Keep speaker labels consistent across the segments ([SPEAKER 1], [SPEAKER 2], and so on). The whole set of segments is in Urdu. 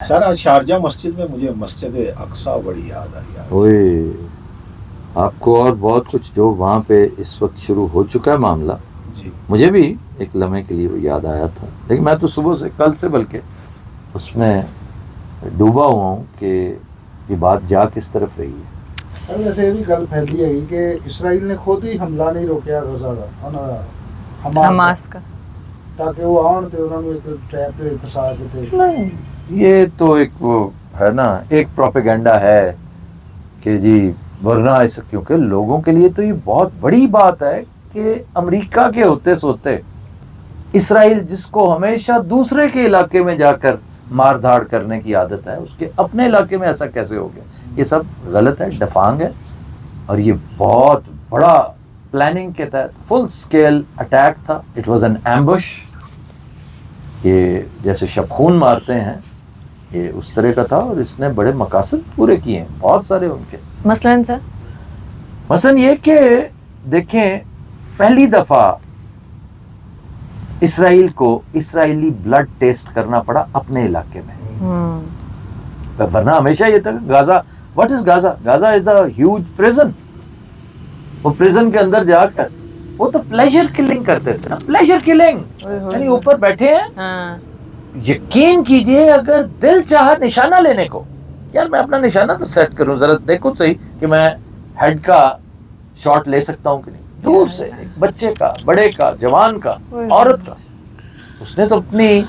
[SPEAKER 1] سر آج شارجہ مسجد میں مجھے مسجد اقصی بڑی یاد آئی ہے.
[SPEAKER 2] اوئے آپ کو اور بہت کچھ جو وہاں پہ اس وقت شروع ہو چکا ہے معاملہ.
[SPEAKER 1] جی
[SPEAKER 2] مجھے بھی ایک لمحے کے لیے وہ یاد آیا تھا، لیکن میں تو صبح سے کل سے بلکہ اس میں ڈوبا ہوا ہوں کہ یہ بات جا کس طرف رہی ہے.
[SPEAKER 3] سر ویسے یہ بھی گل پھیلی ہے کہ اسرائیل نے خود ہی حملہ نہیں روکیا غزہ کا
[SPEAKER 4] حماس کا،
[SPEAKER 3] تاکہ وہ آن تے انہوں نے ایک ٹریپ تے پھنسا کے تے.
[SPEAKER 2] نہیں، یہ تو ایک وہ ہے نا، ایک پروپیگنڈا ہے کہ جی ورنہ ایسا، کیونکہ لوگوں کے لیے تو یہ بہت بڑی بات ہے کہ امریکہ کے ہوتے سوتے اسرائیل، جس کو ہمیشہ دوسرے کے علاقے میں جا کر مار دھاڑ کرنے کی عادت ہے، اس کے اپنے علاقے میں ایسا کیسے ہو گیا؟ یہ سب غلط ہے، ڈفانگ ہے، اور یہ بہت بڑا پلاننگ کے تحت فل اسکیل اٹیک تھا. It was an ambush. یہ جیسے شب خون مارتے ہیں، یہ اس طرح کا تھا، اور اس نے بڑے مقاصد پورے کیے ہیں، بہت سارے ان کے.
[SPEAKER 4] مثلاً سر
[SPEAKER 2] مثلاً یہ کہ دیکھیں، پہلی دفعہ اسرائیل کو اسرائیلی بلڈ ٹیسٹ کرنا پڑا اپنے علاقے میں. ورنہ ہمیشہ یہ تھا کہ غازہ، what is غازہ؟ غازہ is a huge prison. وہ پریزن کے اندر جا کر وہ تو پلیجر کلنگ کرتے تھے نا، پلیجر کلنگ، یعنی اوپر بیٹھے ہیں. یقین کیجئے اگر دل چاہا نشانہ لینے کو، یار میں اپنا نشانہ تو سیٹ کروں، ذرا دیکھو صحیح کہ میں ہیڈ کا شاٹ لے سکتا ہوں کہ نہیں، دور سے ایک بچے کا، بڑے کا، جوان کا، عورت کا. اس نے تو اپنی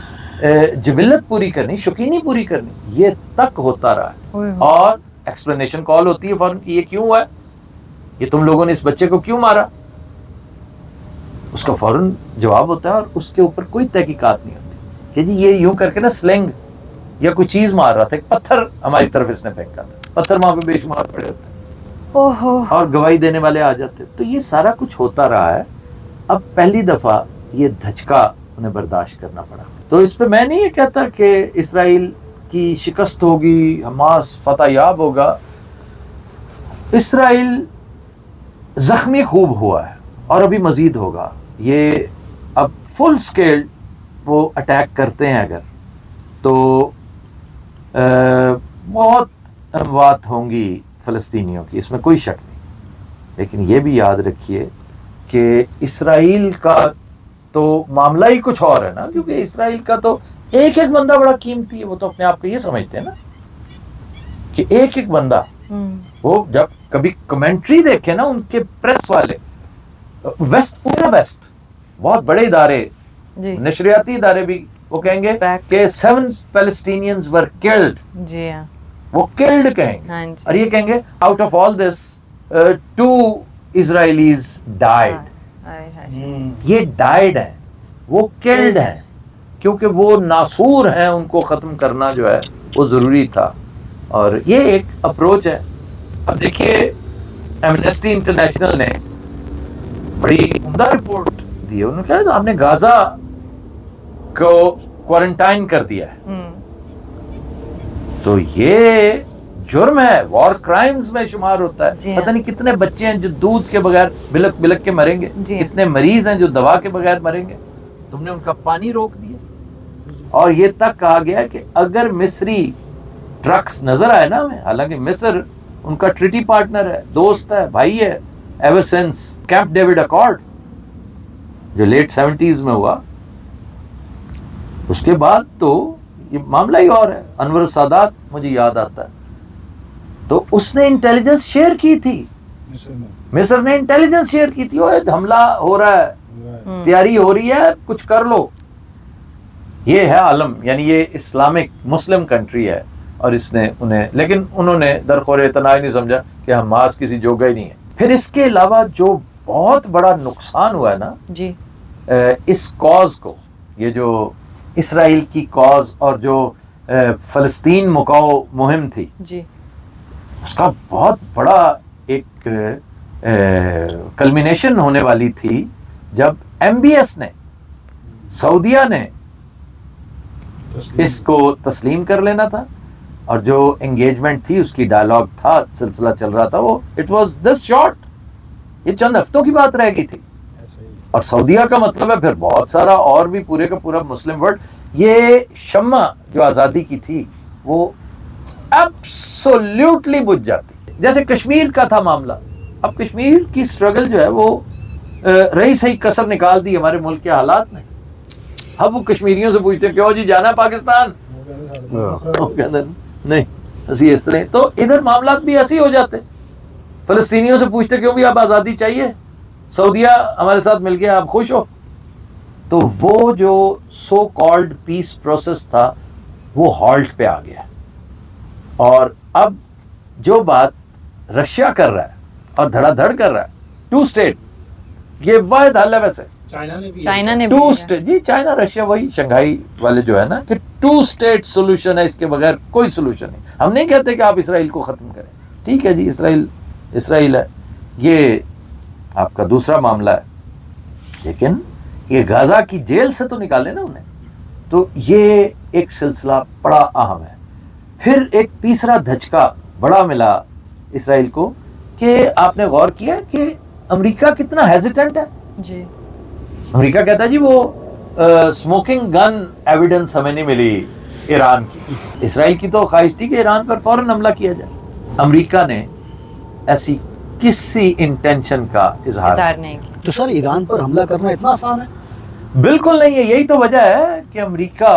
[SPEAKER 2] جبلت پوری کرنی، شوقینی پوری کرنی. یہ تک ہوتا رہا ہے، اور ایکسپلینیشن کال ہوتی ہے فوراً کہ یہ کیوں ہوا ہے، یہ تم لوگوں نے اس بچے کو کیوں مارا. اس کا فوراً جواب ہوتا ہے، اور اس کے اوپر کوئی تحقیقات نہیں ہوتی کہ جی یہ یوں کر کے نا سلنگ یا کوئی چیز مار رہا تھا. ایک پتھر ہماری طرف اس نے پھینکا تھا، پتھر وہاں پہ بے شمار پڑے ہوتے ہیں، اور گواہی دینے والے آ جاتے. تو یہ سارا کچھ ہوتا رہا ہے. اب پہلی دفعہ یہ دھچکا انہیں برداشت کرنا پڑا. تو اس پہ میں نہیں یہ کہتا کہ اسرائیل کی شکست ہوگی، حماس فتح یاب ہوگا. اسرائیل زخمی خوب ہوا ہے، اور ابھی مزید ہوگا. یہ اب فل سکیل وہ اٹیک کرتے ہیں اگر، تو بہت اموات ہوں گی فلسطینیوں کی، اس میں کوئی شک نہیں. لیکن یہ بھی یاد رکھیے کہ اسرائیل کا تو معاملہ ہی کچھ اور ہے نا، کیونکہ اسرائیل کا تو ایک ایک بندہ بڑا قیمتی ہے. وہ تو اپنے آپ کو یہ سمجھتے ہیں نا کہ ایک ایک بندہ. وہ جب کبھی کمنٹری دیکھے نا ان کے پریس والے، ویسٹ، پورا ویسٹ، بہت بڑے ادارے، نشریاتی ادارے بھی، وہ کہیں گے کہ 7 Palestinians were killed.
[SPEAKER 4] جی ہاں،
[SPEAKER 2] وہ killed کہیں گے، اور یہ کہیں گے out of all this 2 Israelis died. یہ died ہیں، وہ killed ہیں، کیونکہ وہ ناسور ہیں، ان کو ختم کرنا جو ہے وہ ضروری تھا. اور یہ ایک اپروچ ہے. اب دیکھیے ایمنسٹی انٹرنیشنل نے بڑی عمدہ رپورٹ دی ہے. انہوں نے کہا آپ نے غازہ کو کوارنٹائن کر دیا ہے، تو یہ جرم ہے، وار کرائمز میں شمار ہوتا ہے. پتہ نہیں کتنے بچے ہیں جو دودھ کے بغیر بلک بلک کے مریں گے، کتنے مریض ہیں جو دوا کے بغیر مریں گے. تم نے ان کا پانی روک دیا. اور یہ تک کہا گیا کہ اگر مصری ٹرکس نظر آئے نا ہمیں، حالانکہ مصر ان کا ٹریٹی پارٹنر ہے، دوست ہے، بھائی ہے، ever since camp David accord جو لیٹ 70s میں ہوا. اس کے بعد تو یہ معاملہ ہی اور ہے. انور السادات مجھے یاد آتا ہے، تو اس نے انٹیلیجنس شیئر کی تھی، مصر نے انٹیلیجنس شیئر کی تھی، وہ حملہ ہو رہا ہے، تیاری ہو رہی ہے، کچھ کر لو. یہ ہے عالم، یعنی یہ اسلامک مسلم کنٹری ہے، اور اس نے انہیں، لیکن انہوں نے درخور اعتنا نہیں سمجھا کہ حماس کسی جوگا ہی نہیں ہے. پھر اس کے علاوہ جو بہت بڑا نقصان ہوا ہے نا
[SPEAKER 4] جی
[SPEAKER 2] اس کاز کو، یہ جو اسرائیل کی کاز اور جو فلسطین مکاؤ مہم تھی،
[SPEAKER 4] جی
[SPEAKER 2] اس کا بہت بڑا ایک کلمینیشن ہونے والی تھی جب ایم بی ایس نے، سعودیہ نے اس کو تسلیم کر لینا تھا. اور جو انگیجمنٹ تھی، اس کی ڈائلاگ تھا، سلسلہ چل رہا تھا، وہ اٹ واز دس شارٹ. یہ چند ہفتوں کی بات رہ گئی تھی. اور سعودیہ کا مطلب ہے پھر بہت سارا اور بھی پورے کا پورا مسلم ورلڈ. یہ شمع جو آزادی کی تھی، وہ ایبسولوٹلی بجھ جاتی. جیسے کشمیر کا تھا معاملہ, اب کشمیر کی اسٹرگل جو ہے وہ رہی صحیح کسر نکال دی ہمارے ملک کے حالات نے. اب وہ کشمیریوں سے پوچھتے ہیں کیوں جی جانا پاکستان, نہیں ایسی اس طرح. تو ادھر معاملات بھی ایسے ہی ہو جاتے. فلسطینیوں سے پوچھتے کیوں بھی آپ آزادی چاہیے, سعودیہ ہمارے ساتھ مل گیا آپ خوش ہو. تو وہ جو سو کالڈ پیس پروسیس تھا وہ ہالٹ پہ آ گیا. اور اب جو بات رشیا کر رہا ہے اور دھڑا دھڑ کر رہا ہے 2 اسٹیٹ, یہ واحد حل ہے. ویسے
[SPEAKER 4] چائنا نے
[SPEAKER 2] 2 اسٹیٹ, جی چائنا رشیا وہی شنگھائی والے جو ہے نا کہ 2 اسٹیٹ سولوشن ہے, اس کے بغیر کوئی سولوشن نہیں. ہم نہیں کہتے کہ آپ اسرائیل کو ختم کریں, ٹھیک ہے جی اسرائیل ہے, یہ آپ کا دوسرا معاملہ ہے, لیکن یہ غزہ کی جیل سے تو نکالے نا انہیں. تو یہ ایک سلسلہ بڑا اہم ہے. پھر ایک تیسرا دھچکا بڑا ملا اسرائیل کو کہ آپ نے غور کیا کہ امریکہ کتنا ہیزیٹنٹ ہے.
[SPEAKER 4] جی
[SPEAKER 2] امریکہ کہتا ہے جی وہ اسموکنگ گن ایویڈنس ہمیں نہیں ملی ایران کی. اسرائیل کی تو خواہش تھی کہ ایران پر فوراً حملہ کیا جائے. امریکہ نے ایسی کسی انٹینشن کا اظہار
[SPEAKER 4] نہیں کیا.
[SPEAKER 5] تو سر ایران پر حملہ کرنا اتنا آسان ہے؟
[SPEAKER 2] بالکل نہیں ہے. یہی تو وجہ ہے کہ امریکہ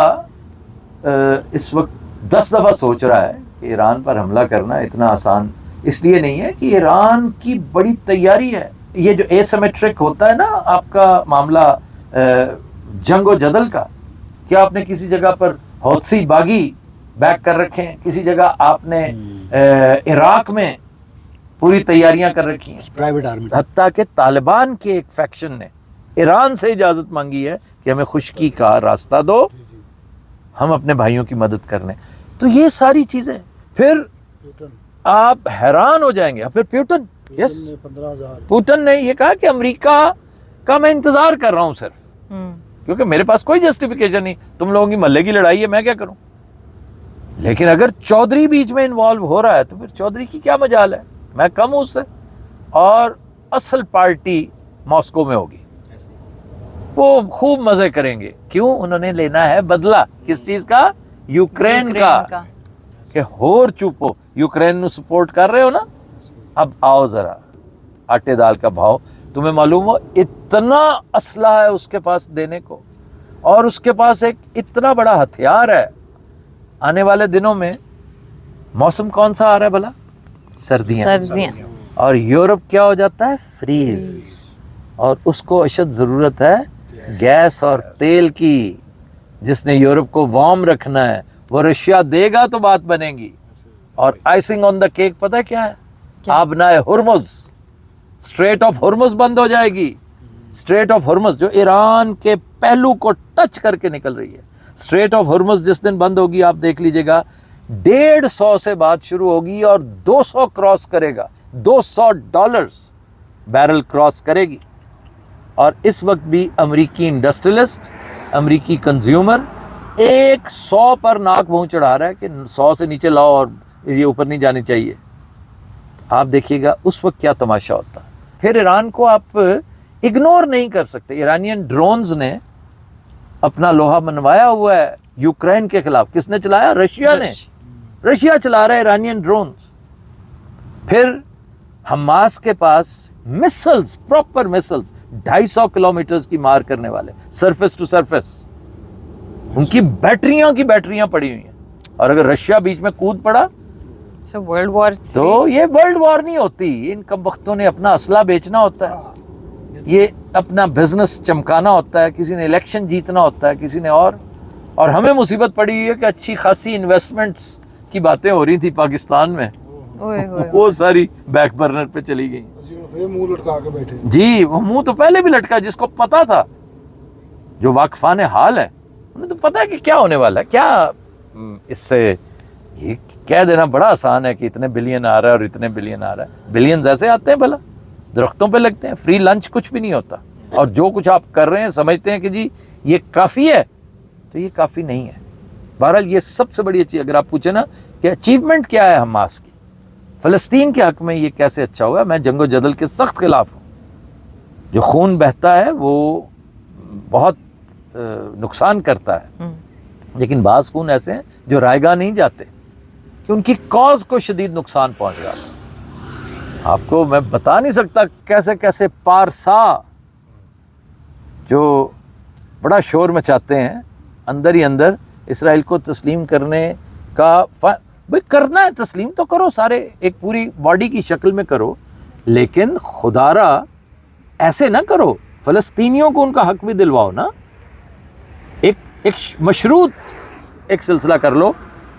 [SPEAKER 2] اس وقت 10 دفعہ سوچ رہا ہے کہ ایران پر حملہ کرنا اتنا آسان اس لیے نہیں ہے کہ ایران کی بڑی تیاری ہے. یہ جو ایسیمیٹرک ہوتا ہے نا آپ کا معاملہ جنگ و جدل کا, کیا آپ نے کسی جگہ پر حوثی باغی بیک کر رکھے ہیں, کسی جگہ آپ نے عراق میں پوری تیاریاں کر رکھی ہیں.
[SPEAKER 5] Private army.
[SPEAKER 2] حتیٰ کہ طالبان کے ایک فیکشن نے ایران سے اجازت مانگی ہے کہ ہمیں خشکی کا راستہ دو, ہم اپنے بھائیوں کی مدد کرنے. تو یہ ساری چیزیں پھر آپ حیران ہو جائیں گے. پھر پوٹن نے یہ کہا کہ امریکہ کا میں انتظار کر رہا ہوں صرف, کیونکہ میرے پاس کوئی جسٹیفیکیشن نہیں, تم لوگوں کی محلے کی لڑائی ہے, میں کیا کروں. لیکن اگر چودھری بیچ میں انوالو ہو رہا ہے تو پھر چودھری کی کیا مجال ہے, میں کم ہوں اس سے. اور اصل پارٹی ماسکو میں ہوگی, وہ خوب مزے کریں گے. کیوں؟ انہوں نے لینا ہے بدلہ. کس چیز کا؟ یوکرین کا. کہ ہور چوپو, یوکرین نو سپورٹ کر رہے ہو نا, اب آؤ ذرا آٹے دال کا بھاؤ. تمہیں معلوم ہو اتنا اسلحہ ہے اس کے پاس دینے کو, اور اس کے پاس ایک اتنا بڑا ہتھیار ہے. آنے والے دنوں میں موسم کون سا آ رہا ہے بھلا؟ سردیاں. اور یورپ کیا ہو جاتا ہے؟ فریز. اور اس کو اشد ضرورت ہے گیس اور تیل کی. جس نے یورپ کو وارم رکھنا ہے وہ رشیا دے گا تو بات بنے گی. اور آئسنگ آن دا کیک پتہ کیا ہے؟ آبنائے ہرمز, اسٹریٹ آف ہرمز بند ہو جائے گی. اسٹریٹ آف ہرمز جو ایران کے پہلو کو ٹچ کر کے نکل رہی ہے, اسٹریٹ آف ہرمز جس دن بند ہوگی آپ دیکھ لیجئے گا, 150 سے بات شروع ہوگی اور 200 کراس کرے گا. $200 بیرل کراس کرے گی. اور اس وقت بھی امریکی انڈسٹریلسٹ, امریکی کنزیومر 100 پر ناک منہ چڑھا رہا ہے کہ 100 سے نیچے لاؤ اور یہ اوپر نہیں جانی چاہیے. آپ دیکھیے گا اس وقت کیا تماشا ہوتا. پھر ایران کو آپ اگنور نہیں کر سکتے. ایرانین ڈرونز نے اپنا لوہا منوایا ہوا ہے یوکرین کے خلاف. کس نے چلایا؟ رشیا نے. رشیا چلا رہا ہے ایرانین ڈرونز. پھر حماس کے پاس مسلز, پراپر مسلز 250 کلومیٹرز کی مار کرنے والے, سرفیس ٹو سرفیس. ان کی بیٹریاں پڑی ہوئی ہیں. اور اگر رشیا بیچ میں کود پڑا
[SPEAKER 4] ورلڈ وار
[SPEAKER 2] تو یہ ورلڈ وار نہیں ہوتی. ان کم بختوں نے اپنا اسلحہ بیچنا ہوتا ہے, یہ اپنا بزنس چمکانا ہوتا ہے, کسی نے الیکشن جیتنا ہوتا ہے, کسی نے اور ہمیں مصیبت پڑی ہوئی ہے کہ اچھی خاصی انویسٹمنٹس کی باتیں ہو رہی تھی پاکستان میں, وہ ساری بیک برنر پہ چلی گئی.
[SPEAKER 3] منہ لٹکا کے بیٹھے.
[SPEAKER 2] جی وہ منہ تو پہلے بھی لٹکا, جس کو پتا تھا, جو واقفان حال ہے انہیں تو پتا ہے کہ کیا ہونے والا ہے. کیا اس سے یہ کہہ دینا بڑا آسان ہے کہ اتنے بلین آ رہا ہے اور اتنے بلین آ رہا ہے. بلینز ایسے آتے ہیں بھلا, درختوں پہ لگتے ہیں. فری لنچ کچھ بھی نہیں ہوتا. اور جو کچھ آپ کر رہے ہیں سمجھتے ہیں کہ جی یہ کافی ہے, تو یہ کافی نہیں ہے. بہرحال یہ سب سے بڑی اچھی, اگر آپ پوچھیں نا کہ اچیومنٹ کیا ہے حماس کی فلسطین کے حق میں, یہ کیسے اچھا ہوا. میں جنگ و جدل کے سخت خلاف ہوں. جو خون بہتا ہے وہ بہت نقصان کرتا ہے, لیکن بعض خون ایسے ہیں جو رائے گاہ نہیں جاتے. کہ ان کی کاز کو شدید نقصان پہنچ رہا تھا. آپ کو میں بتا نہیں سکتا کیسے کیسے پارسا جو بڑا شور مچاتے ہیں اندر ہی اندر اسرائیل کو تسلیم کرنے کا بھئی کرنا ہے، تسلیم تو کرو سارے، ایک پوری باڈی کی شکل میں کرو، لیکن خدا را ایسے نہ کرو. فلسطینیوں کو ان کا حق بھی دلواؤ نا. ایک مشروط ایک سلسلہ کر لو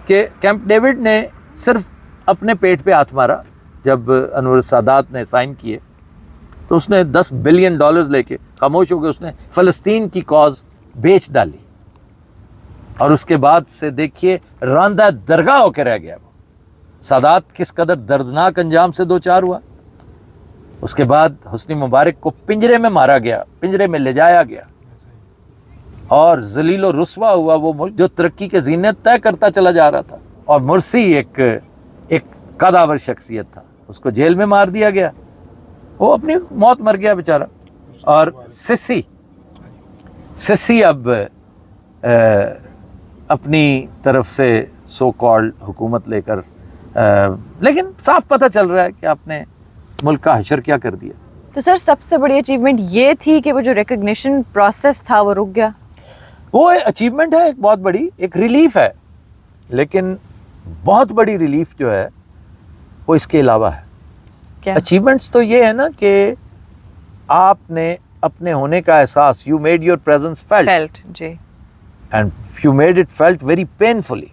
[SPEAKER 2] کہ کیمپ ڈیوڈ نے صرف اپنے پیٹ پہ ہاتھ مارا جب انور السادات نے سائن کیے تو اس نے $10 بلین لے کے خاموش ہو کے اس نے فلسطین کی کاز بیچ ڈالی، اور اس کے بعد سے دیکھیے راندہ درگاہ ہو کے رہ گیا. وہ سادات کس قدر دردناک انجام سے دوچار ہوا. اس کے بعد حسنی مبارک کو پنجرے میں مارا گیا، پنجرے میں لے جایا گیا، اور ذلیل و رسوا ہوا وہ ملک جو ترقی کے زینت طے کرتا چلا جا رہا تھا. اور مرسی ایک قداور شخصیت تھا، اس کو جیل میں مار دیا گیا، وہ اپنی موت مر گیا بیچارہ. اور سسی اب اپنی طرف سے سو کالڈ حکومت لے کر، لیکن صاف پتہ چل رہا ہے کہ آپ نے ملک کا حشر کیا کر دیا.
[SPEAKER 4] تو سر سب سے بڑی اچیومنٹ یہ تھی کہ وہ جو ریکگنیشن پروسیس تھا وہ رک گیا.
[SPEAKER 2] وہ اچیومنٹ ہے ایک بہت بڑی، ایک ریلیف ہے، لیکن بہت بڑی ریلیف جو ہے وہ اس کے علاوہ ہے.
[SPEAKER 4] کیا
[SPEAKER 2] اچیومنٹس تو یہ ہے نا کہ آپ نے اپنے ہونے کا احساس، you made your presence felt
[SPEAKER 4] جی،
[SPEAKER 2] and you made it felt very painfully.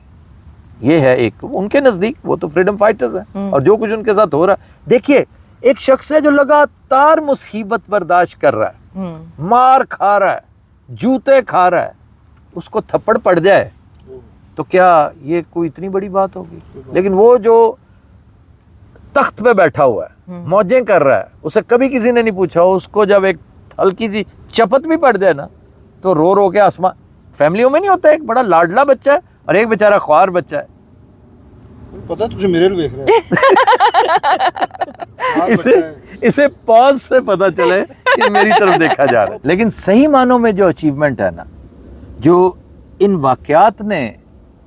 [SPEAKER 2] یہ ہے ایک ان کے نزدیک، وہ تو فریڈم فائٹرز ہیں، اور جو کچھ ان کے ساتھ ہو رہا ہے. دیکھیے ایک شخص ہے جو لگاتار مصیبت برداشت کر رہا ہے، مار کھا رہا ہے، جوتے کھا رہا ہے، اس کو تھپڑ پڑ جائے تو کیا یہ کوئی اتنی بڑی بات ہوگی؟ لیکن وہ جو تخت پہ بیٹھا ہوا ہے، موجیں کر رہا ہے، اسے کبھی کسی نے نہیں پوچھا، اس کو جب ایک ہلکی سی چپت بھی پڑ جائے نا تو رو رو کے آسمان. فیملیوں میں نہیں ہوتا ایک بڑا لاڈلا بچہ ہے اور ایک بیچارہ خوار بچہ ہے.
[SPEAKER 3] پتہ تجھے میرے لیے دیکھ رہا ہے
[SPEAKER 2] اسے پاس سے پتہ چلے کہ میری طرف دیکھا جا رہا ہے. لیکن صحیح معنوں میں جو اچیومنٹ ہے نا، جو ان واقعات نے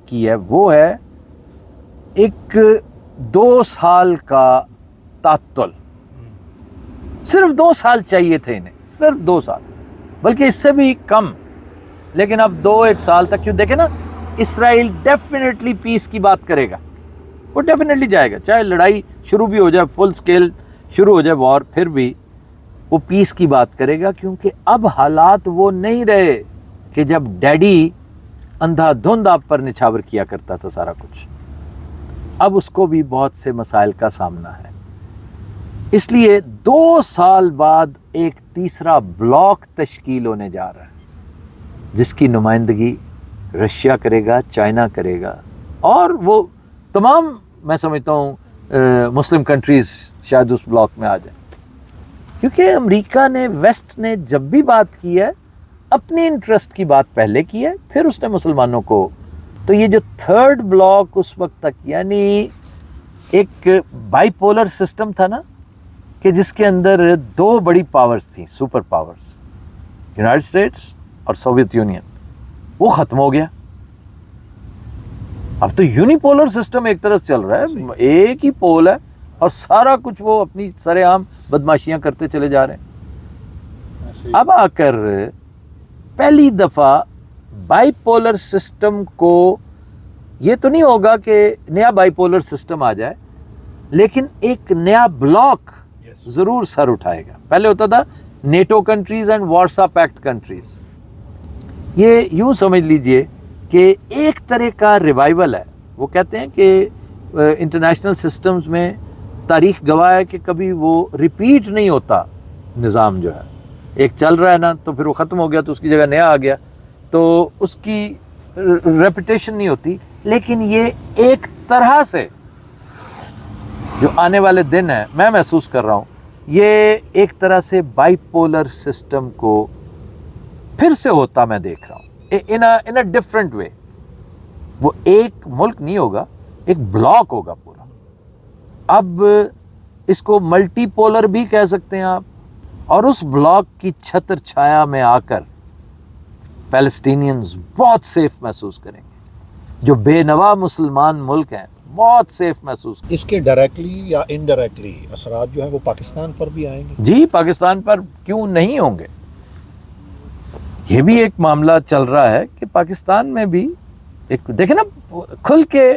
[SPEAKER 2] کی ہے، وہ ہے ایک 2 سال کا تعطل. صرف 2 سال چاہیے تھے انہیں، صرف 2 سال، بلکہ اس سے بھی کم. لیکن اب 2-1 سال تک کیوں؟ دیکھیں نا، اسرائیل ڈیفینیٹلی پیس کی بات کرے گا، وہ ڈیفینیٹلی جائے گا، چاہے لڑائی شروع بھی ہو جائے، فل سکیل شروع ہو جائے وار، پھر بھی وہ پیس کی بات کرے گا. کیونکہ اب حالات وہ نہیں رہے کہ جب ڈیڈی اندھا دھند آپ پر نچھاور کیا کرتا تھا سارا کچھ. اب اس کو بھی بہت سے مسائل کا سامنا ہے. اس لیے 2 سال بعد ایک تیسرا بلاک تشکیل ہونے جا رہا ہے، جس کی نمائندگی رشیا کرے گا، چائنا کرے گا، اور وہ تمام میں سمجھتا ہوں مسلم کنٹریز شاید اس بلاک میں آ جائیں. کیونکہ امریکہ نے، ویسٹ نے جب بھی بات کی ہے، اپنی انٹرسٹ کی بات پہلے کی ہے، پھر اس نے مسلمانوں کو. تو یہ جو 3rd بلاک اس وقت تک، یعنی ایک بائی پولر سسٹم تھا نا، کہ جس کے اندر 2 بڑی پاورز تھیں، سپر پاورز، یونائٹڈ اسٹیٹس اور سوویت یونین، وہ ختم ہو گیا. اب تو یونیپولر سسٹم ایک طرف چل رہا ہے، ایک ہی پول ہے اور سارا کچھ وہ اپنی سر عام بدماشیاں کرتے چلے جا رہے ہیں. اب آ کر پہلی دفعہ بائی پولر سسٹم کو، یہ تو نہیں ہوگا کہ نیا بائی پولر سسٹم آ جائے، لیکن ایک نیا بلاک ضرور سر اٹھائے گا. پہلے ہوتا تھا NATO countries and Warsaw pact countries. یہ یوں سمجھ لیجئے کہ ایک طرح کا ریوائول ہے. وہ کہتے ہیں کہ انٹرنیشنل سسٹمز میں تاریخ گواہ ہے کہ کبھی وہ ریپیٹ نہیں ہوتا. نظام جو ہے ایک چل رہا ہے نا، تو پھر وہ ختم ہو گیا تو اس کی جگہ نیا آ گیا، تو اس کی ریپیٹیشن نہیں ہوتی. لیکن یہ ایک طرح سے جو آنے والے دن ہیں، میں محسوس کر رہا ہوں، یہ ایک طرح سے بائی پولر سسٹم کو پھر سے ہوتا میں دیکھ رہا ہوں، in a different way. وہ ایک ملک نہیں ہوگا، ایک بلاک ہوگا پورا. اب اس کو ملٹی پولر بھی کہہ سکتے ہیں آپ. اور اس بلاک کی چھتر چھایا میں آ کر پیلسٹینینز بہت سیف محسوس کریں گے. جو بے نوا مسلمان ملک ہیں بہت سیف محسوس کریں.
[SPEAKER 1] اس کے ڈائریکٹلی یا انڈائریکٹلی اثرات جو ہیں وہ پاکستان پر بھی آئیں گے؟
[SPEAKER 2] جی پاکستان پر کیوں نہیں ہوں گے. یہ بھی ایک معاملہ چل رہا ہے کہ پاکستان میں بھی ایک دیکھیں نا کھل کے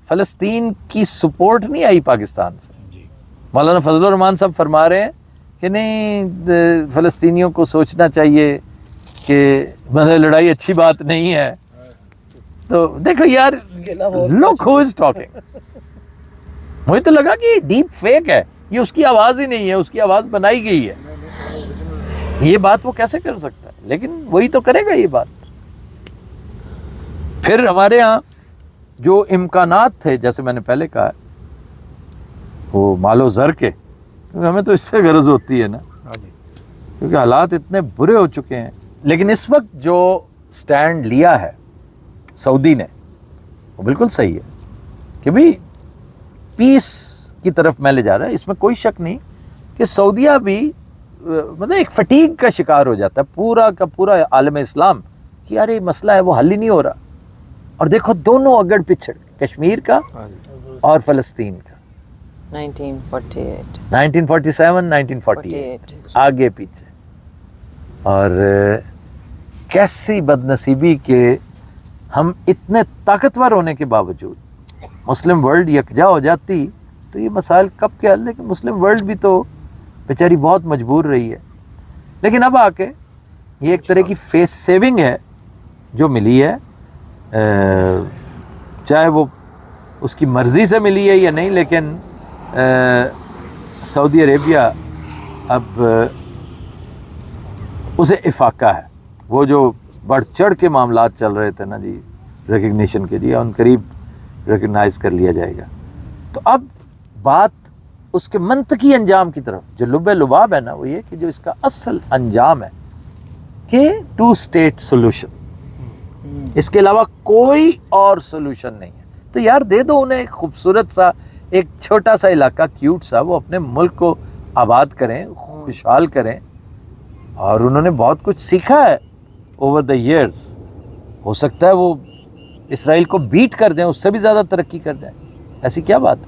[SPEAKER 2] فلسطین کی سپورٹ نہیں آئی پاکستان سے.
[SPEAKER 1] جی
[SPEAKER 2] مولانا فضل الرحمان صاحب فرما رہے ہیں کہ نہیں فلسطینیوں کو سوچنا چاہیے کہ مطلب لڑائی اچھی بات نہیں ہے. تو دیکھو یار لوک ہو از ٹاکنگ. مجھے تو لگا کہ یہ ڈیپ فیک ہے, یہ اس کی آواز ہی نہیں ہے, اس کی آواز بنائی گئی ہے. یہ بات وہ کیسے کر سکتا ہے, لیکن وہی تو کرے گا یہ بات. پھر ہمارے ہاں جو امکانات تھے جیسے میں نے پہلے کہا وہ مال و زر کے, کیونکہ ہمیں تو اس سے غرض ہوتی ہے نا, کیونکہ حالات اتنے برے ہو چکے ہیں. لیکن اس وقت جو سٹینڈ لیا ہے سعودی نے وہ بالکل صحیح ہے کہ بھی پیس کی طرف میں لے جا رہا ہے. اس میں کوئی شک نہیں کہ سعودیہ بھی مطلب ایک فٹیگ کا شکار ہو جاتا ہے پورا کا پورا عالم اسلام کہ یار یہ مسئلہ ہے وہ حل ہی نہیں ہو رہا. اور دیکھو دونوں اگڑ پچھڑ, کشمیر کا اور فلسطین کا,
[SPEAKER 4] 1948
[SPEAKER 2] 1947 1948 آگے پیچھے. اور کیسی بدنصیبی کہ ہم اتنے طاقتور ہونے کے باوجود مسلم ورلڈ یکجا ہو جاتی تو یہ مسائل کب کے حل. لیکن مسلم ورلڈ بھی تو بیچاری بہت مجبور رہی ہے. لیکن اب آ کے یہ ایک طرح کی فیس سیونگ ہے جو ملی ہے, چاہے وہ اس کی مرضی سے ملی ہے یا نہیں, لیکن سعودی عربیہ اب اسے افاقہ ہے. وہ جو بڑھ چڑھ کے معاملات چل رہے تھے نا جی ریکگنیشن کے, جی ان قریب ریکگنائز کر لیا جائے گا. تو اب بات اس کے منطقی انجام کی طرف, جو لب لباب ہے نا وہ یہ کہ جو اس کا اصل انجام ہے کہ 2 اسٹیٹ سولوشن, اس کے علاوہ کوئی اور سولوشن نہیں ہے. تو یار دے دو انہیں ایک خوبصورت سا ایک چھوٹا سا علاقہ کیوٹ سا, وہ اپنے ملک کو آباد کریں, خوشحال کریں. اور انہوں نے بہت کچھ سیکھا ہے اوور دا ایئرس. ہو سکتا ہے وہ اسرائیل کو بیٹ کر دیں, اس سے بھی زیادہ ترقی کر جائیں. ایسی کیا بات ہے.